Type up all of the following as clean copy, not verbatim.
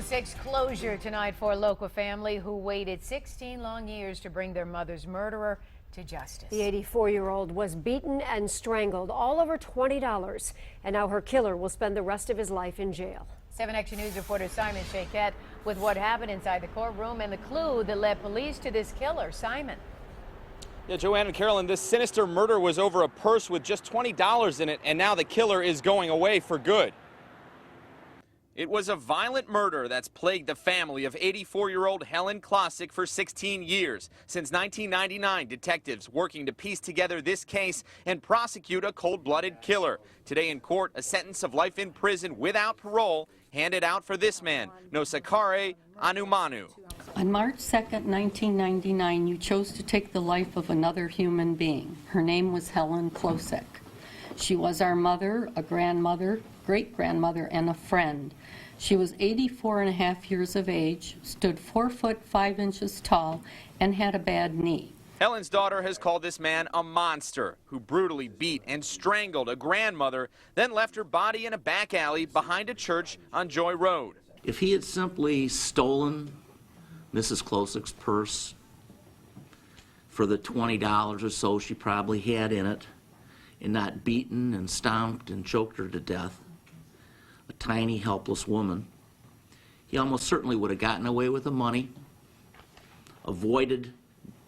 6 closure tonight for a local family who waited 16 long years to bring their mother's murderer to justice. The 84-year-old was beaten and strangled, all over $20, and now her killer will spend the rest of his life in jail. 7 Action News reporter Simon Shaquette with what happened inside the courtroom and the clue that led police to this killer. Simon. Yeah, Joanne and Carolyn, this sinister murder was over a purse with just $20 in it, and now the killer is going away for good. It was a violent murder that's plagued the family of 84-year-old Helen Klosik for 16 years. Since 1999, detectives working to piece together this case and prosecute a cold-blooded killer. Today in court, a sentence of life in prison without parole handed out for this man, Nosakare Anumanu. On March 2nd, 1999, you chose to take the life of another human being. Her name was Helen Klosik. She was our mother, a grandmother, great-grandmother, and a friend. She was 84.5 years of age, stood 4 foot 5 inches tall, and had a bad knee. Helen's daughter has called this man a monster who brutally beat and strangled a grandmother, then left her body in a back alley behind a church on Joy Road. If he had simply stolen Mrs. Klosik's purse for the $20 or so she probably had in it, and not beaten and stomped and choked her to death, a tiny, helpless woman, he almost certainly would have gotten away with the money, avoided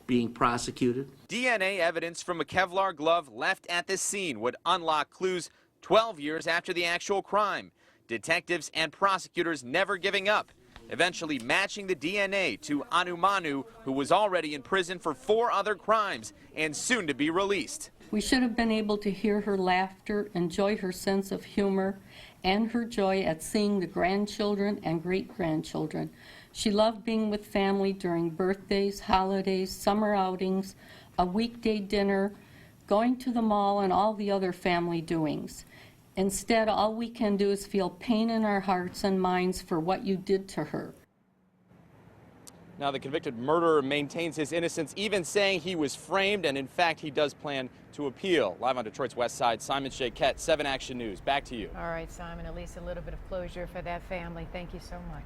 being prosecuted. DNA evidence from a Kevlar glove left at the scene would unlock clues 12 years after the actual crime. Detectives and prosecutors never giving up, eventually matching the DNA to Anumanu, who was already in prison for 4 other crimes and soon to be released. We should have been able to hear her laughter, enjoy her sense of humor, and her joy at seeing the grandchildren and great-grandchildren. She loved being with family during birthdays, holidays, summer outings, a weekday dinner, going to the mall, and all the other family doings. Instead, all we can do is feel pain in our hearts and minds for what you did to her. Now, the convicted murderer maintains his innocence, even saying he was framed, and in fact, he does plan to appeal. Live on Detroit's West Side, Simon Shaquette, 7 Action News. Back to you. All right, Simon, at least a little bit of closure for that family. Thank you so much.